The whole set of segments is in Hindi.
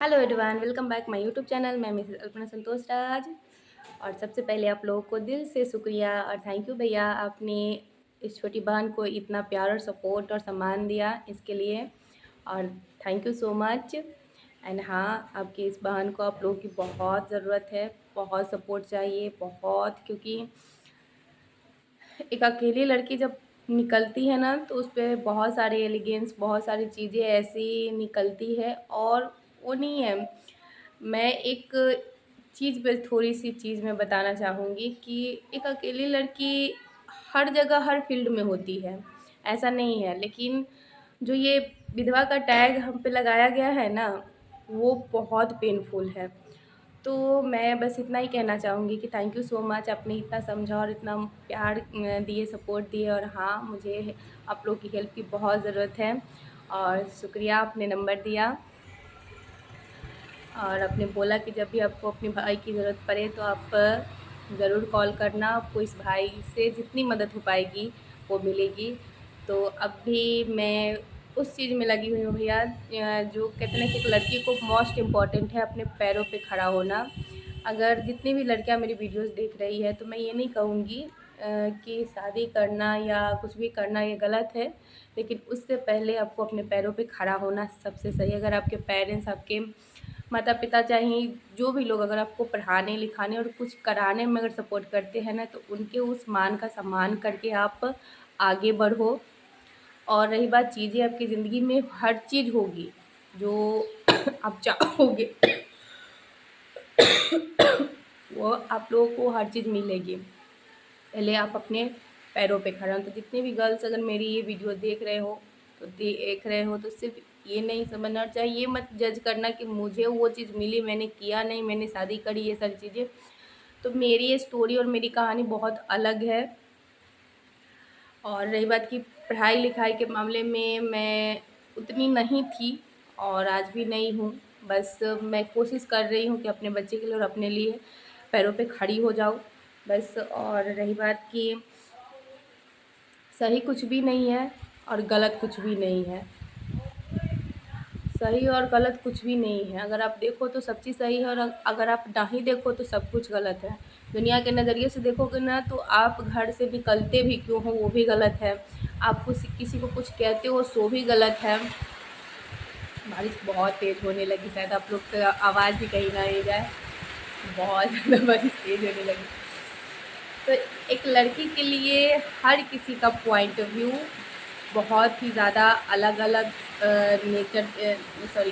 Hello everyone, welcome back my YouTube channel. मैं मिसेस अल्पना संतोष राज। और सबसे पहले आप लोगों को दिल से शुक्रिया और थैंक यू भैया, आपने इस छोटी बहन को इतना प्यार और सपोर्ट और सम्मान दिया, इसके लिए और thank you so much. And हाँ, आपकी इस बहन को आप लोगों की बहुत ज़रूरत है, बहुत सपोर्ट चाहिए, बहुत, क्योंकि एक अकेली लड़की जब निकलती है ना तो उस पर बहुत सारे एलिगेंस, बहुत सारी चीज़ें ऐसी निकलती है और वो नहीं है। मैं एक चीज़ पे थोड़ी सी चीज़ मैं बताना चाहूँगी कि एक अकेली लड़की हर जगह हर फील्ड में होती है, ऐसा नहीं है, लेकिन जो ये विधवा का टैग हम पे लगाया गया है ना, वो बहुत पेनफुल है। तो मैं बस इतना ही कहना चाहूँगी कि थैंक यू सो मच, आपने इतना समझा और इतना प्यार दिए, सपोर्ट दिए। और हाँ, मुझे आप लोग की हेल्प की बहुत ज़रूरत है और शुक्रिया, आपने नंबर दिया और आपने बोला कि जब भी आपको अपने भाई की ज़रूरत पड़े तो आप ज़रूर कॉल करना, आपको इस भाई से जितनी मदद हो पाएगी वो मिलेगी। तो अब भी मैं उस चीज़ में लगी हुई हूँ भैया, जो कहते हैं ना कि एक लड़की को मोस्ट इम्पॉर्टेंट है अपने पैरों पे खड़ा होना। अगर जितनी भी लड़कियां मेरी वीडियोस देख रही है तो मैं ये नहीं कहूँगी कि शादी करना या कुछ भी करना ये गलत है, लेकिन उससे पहले आपको अपने पैरों पे खड़ा होना सबसे सही। अगर आपके पेरेंट्स, आपके माता पिता, चाहे जो भी लोग अगर आपको पढ़ाने लिखाने और कुछ कराने में अगर सपोर्ट करते हैं ना, तो उनके उस मान का सम्मान करके आप आगे बढ़ो। और रही बात, चीज़ें आपकी ज़िंदगी में हर चीज़ होगी जो आप चाहोगे वो आप लोगों को हर चीज़ मिलेगी। पहले आप अपने पैरों पे खड़े हो। तो जितने भी गर्ल्स अगर मेरी ये वीडियो देख रहे हो तो सिर्फ ये नहीं समझना चाहिए, ये मत जज करना कि मुझे वो चीज़ मिली, मैंने किया नहीं, मैंने शादी करी, ये सारी चीज़ें। तो मेरी ये स्टोरी और मेरी कहानी बहुत अलग है। और रही बात की पढ़ाई लिखाई के मामले में, मैं उतनी नहीं थी और आज भी नहीं हूँ। बस मैं कोशिश कर रही हूँ कि अपने बच्चे के लिए और अपने लिए पैरों पे खड़ी हो जाऊँ बस। और रही बात कि सही कुछ भी नहीं है और गलत कुछ भी नहीं है, सही और गलत कुछ भी नहीं है। अगर आप देखो तो सब चीज़ सही है और अगर आप नहीं देखो तो सब कुछ गलत है। दुनिया के नज़रिए से देखोगे ना तो आप घर से निकलते भी क्यों हो वो भी गलत है। आप किसी को कुछ कहते हो सो भी गलत है। बारिश बहुत तेज़ होने लगी, शायद आप लोग का आवाज़ भी कहीं ना आ जाए, बहुत ज़्यादा बारिश तेज़ होने लगी। तो एक लड़की के लिए हर किसी का पॉइंट ऑफ व्यू बहुत ही ज़्यादा अलग अलग नेचर, सॉरी,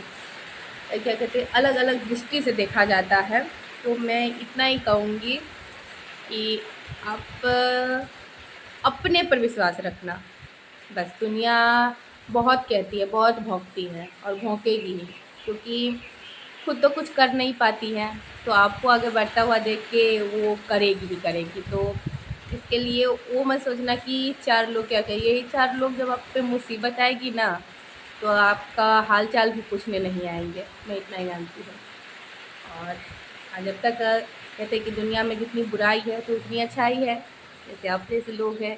क्या कहते हैं, अलग अलग दृष्टि से देखा जाता है। तो मैं इतना ही कहूँगी कि आप अपने पर विश्वास रखना। बस दुनिया बहुत कहती है, बहुत भौंकती है और भौंकेगी ही, क्योंकि खुद तो कुछ कर नहीं पाती है तो आपको आगे बढ़ता हुआ देख के वो करेगी भी करेगी। तो इसके लिए वो मत सोचना कि चार लोग क्या कहेंगे। ये चार लोग जब आप पे मुसीबत आएगी ना तो आपका हाल चाल भी पूछने नहीं आएंगे, मैं इतना ही जानती हूँ। और जब तक कहते हैं कि दुनिया में जितनी बुराई है तो उतनी अच्छाई है। जैसे आप जैसे लोग हैं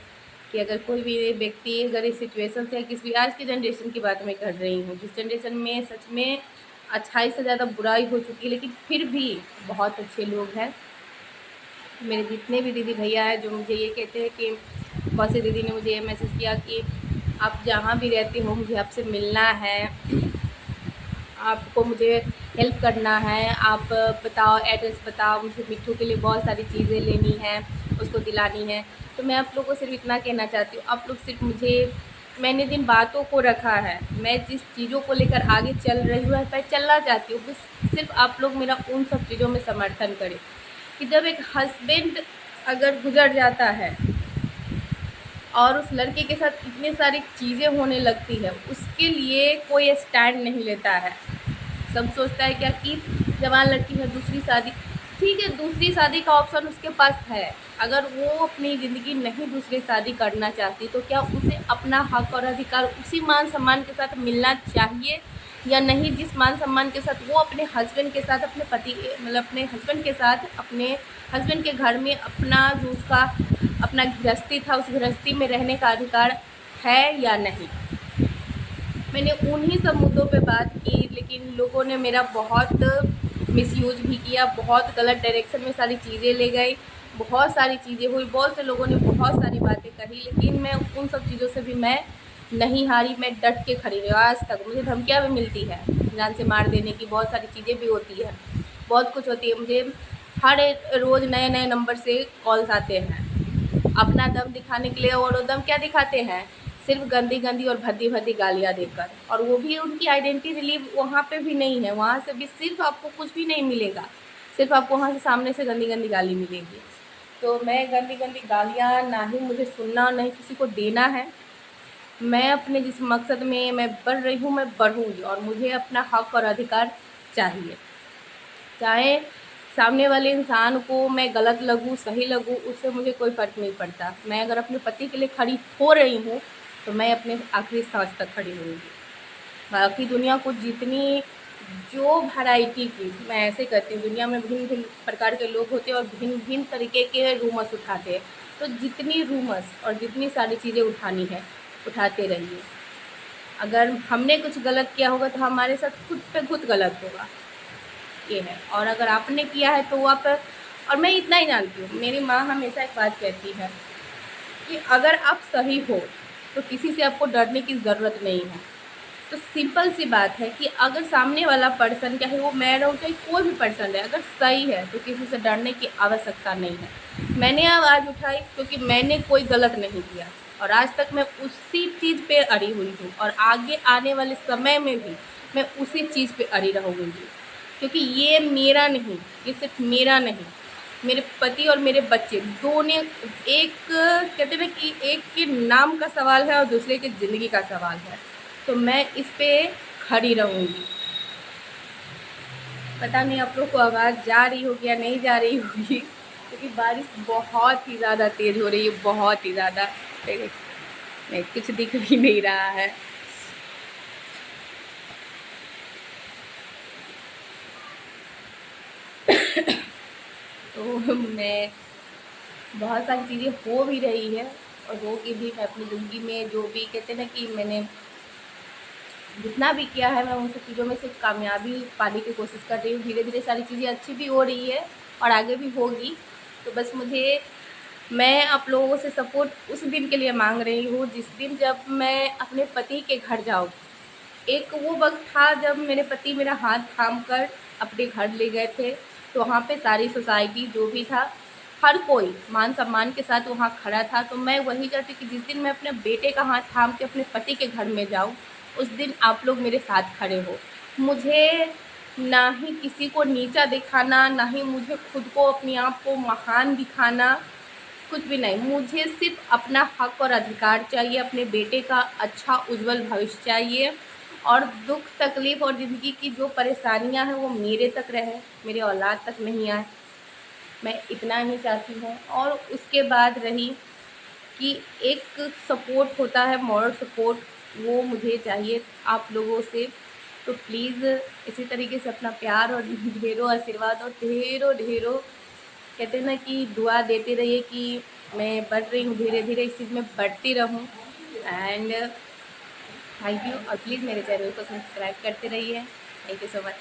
कि अगर कोई भी व्यक्ति अगर इस सिचुएशन से, किसी आज की जनरेशन की बात मैं कर रही हूँ, जिस जनरेशन में सच में अच्छाई से ज़्यादा बुराई हो चुकी है, लेकिन फिर भी बहुत अच्छे लोग हैं। मेरे जितने भी दीदी भैया हैं जो मुझे ये कहते हैं कि बहुत सी दीदी ने मुझे ये मैसेज किया कि आप जहाँ भी रहते हो मुझे आपसे मिलना है, आपको मुझे हेल्प करना है, आप बताओ, एड्रेस बताओ, मुझे मिट्ठू के लिए बहुत सारी चीज़ें लेनी है, उसको दिलानी है। तो मैं आप लोगों को सिर्फ इतना कहना चाहती हूँ, आप लोग सिर्फ मुझे, मैंने जिन बातों को रखा है, मैं जिस चीज़ों को लेकर आगे चल रही हूँ, मैं चलना चाहती हूँ, बस सिर्फ आप लोग मेरा उन सब चीज़ों में समर्थन करें कि जब एक हस्बैंड अगर गुजर जाता है और उस लड़के के साथ इतनी सारी चीज़ें होने लगती है, उसके लिए कोई स्टैंड नहीं लेता है। सब सोचता है क्या कि जवान लड़की है, दूसरी शादी, ठीक है, दूसरी शादी का ऑप्शन उसके पास है। अगर वो अपनी ज़िंदगी नहीं दूसरी शादी करना चाहती तो क्या उसे अपना हक और अधिकार उसी मान सम्मान के साथ मिलना चाहिए या नहीं, जिस मान सम्मान के साथ वो अपने हस्बैंड के साथ, अपने पति, मतलब अपने हस्बैंड के साथ, अपने हस्बैंड के घर में अपना जो उसका अपना गृहस्थी था, उस गृहस्थी में रहने का अधिकार है या नहीं। मैंने उन्हीं सब मुद्दों पे बात की, लेकिन लोगों ने मेरा बहुत मिसयूज़ भी किया, बहुत गलत डायरेक्शन में सारी चीज़ें ले गई, बहुत सारी चीज़ें हुई, बहुत से लोगों ने बहुत सारी बातें कही, लेकिन मैं उन सब चीज़ों से भी मैं नहीं हारी, मैं डट के खड़ी रही। आज तक मुझे धमकियाँ भी मिलती है, जान से मार देने की, बहुत सारी चीज़ें भी होती है, बहुत कुछ होती है। मुझे हर रोज़ नए नए नंबर से कॉल्स आते हैं अपना दम दिखाने के लिए, और वो दम क्या दिखाते हैं, सिर्फ गंदी गंदी और भद्दी भद्दी गालियाँ देकर, और वो भी उनकी आइडेंटिटी रिलीव वहाँ पे भी नहीं है, वहाँ से भी सिर्फ आपको कुछ भी नहीं मिलेगा, सिर्फ आपको वहाँ से सामने से गंदी गंदी गाली मिलेगी। तो मैं गंदी गंदी गालियाँ ना ही मुझे सुनना, ना ही किसी को देना है। मैं अपने जिस मकसद में मैं बढ़ रही हूँ, मैं बढ़ूँगी, और मुझे अपना हक और अधिकार चाहिए। चाहे सामने वाले इंसान को मैं गलत लगूँ, सही लगूँ, उससे मुझे कोई फ़र्क नहीं पड़ता। मैं अगर अपने पति के लिए खड़ी हो रही हूँ, तो मैं अपने आखिरी सांस तक खड़ी रहूँगी। बाकी दुनिया को जितनी जो वैरायटी की, मैं ऐसे कहती हूँ, दुनिया में भिन्न-भिन्न प्रकार के लोग होते हैं और भिन्न-भिन्न तरीके के रूमर्स उठाते हैं। तो जितनी रूमर्स और जितनी सारी चीज़ें उठानी है, उठाते रहिए। अगर हमने कुछ गलत किया होगा तो हमारे साथ खुद पे खुद गलत होगा, ये है। और अगर आपने किया है तो आप, और मैं इतना ही जानती हूँ, मेरी माँ हमेशा एक बात कहती है कि अगर आप सही हो तो किसी से आपको डरने की ज़रूरत नहीं है। तो सिंपल सी बात है कि अगर सामने वाला पर्सन, चाहे वो मैं रहूँ चाहे कोई भी पर्सन है, अगर सही है तो किसी से डरने की आवश्यकता नहीं है। मैंने आवाज़ उठाई क्योंकि मैंने कोई गलत नहीं किया, और आज तक मैं उसी चीज़ पे अड़ी हुई हूँ, और आगे आने वाले समय में भी मैं उसी चीज़ पे अड़ी रहूँगी, क्योंकि ये मेरा नहीं, ये सिर्फ मेरा नहीं, मेरे पति और मेरे बच्चे दोनों, एक कहते हैं ना कि एक के नाम का सवाल है और दूसरे की ज़िंदगी का सवाल है। तो मैं इस पे खड़ी रहूँगी। पता नहीं आप लोग को आवाज़ जा रही होगी या नहीं जा रही होगी, क्योंकि बारिश बहुत ही ज़्यादा तेज़ हो रही है, बहुत ही ज़्यादा। नहीं, कुछ दिख भी नहीं रहा है। तो मैं, बहुत सारी चीज़ें हो भी रही है और हो के भी मैं अपनी ज़िंदगी में जो भी कहते हैं ना कि मैंने जितना भी किया है, मैं उन सब चीज़ों में सिर्फ कामयाबी पाने की कोशिश कर रही हूँ। धीरे धीरे सारी चीज़ें अच्छी भी हो रही है और आगे भी होगी। तो बस मुझे, मैं आप लोगों से सपोर्ट उस दिन के लिए मांग रही हूँ जिस दिन जब मैं अपने पति के घर जाऊँ। एक वो वक्त था जब मेरे पति मेरा हाथ थाम कर अपने घर ले गए थे, तो वहाँ पे सारी सोसाइटी जो भी था, हर कोई मान सम्मान के साथ वहाँ खड़ा था। तो मैं वही चाहती कि जिस दिन मैं अपने बेटे का हाथ थाम के अपने पति के घर में जाऊँ, उस दिन आप लोग मेरे साथ खड़े हो। मुझे ना ही किसी को नीचा दिखाना, ना ही मुझे खुद को, अपने आप को महान दिखाना, कुछ भी नहीं। मुझे सिर्फ अपना हक और अधिकार चाहिए, अपने बेटे का अच्छा उज्जवल भविष्य चाहिए, और दुख तकलीफ़ और ज़िंदगी की जो परेशानियां हैं वो मेरे तक रहे, मेरे औलाद तक नहीं आए। मैं इतना ही चाहती हूँ। और उसके बाद रही कि एक सपोर्ट होता है, मॉरल सपोर्ट, वो मुझे चाहिए आप लोगों से। तो प्लीज़ इसी तरीके से अपना प्यार और ढेरों आशीर्वाद और ढेरों ढेरों कहते हैं ना कि दुआ देते रहिए कि मैं बढ़ रही हूँ, धीरे धीरे इस चीज़ में बढ़ती रहूँ। एंड थैंक यू, और प्लीज़ मेरे चैनल को सब्सक्राइब करते रहिए। Thank you so much.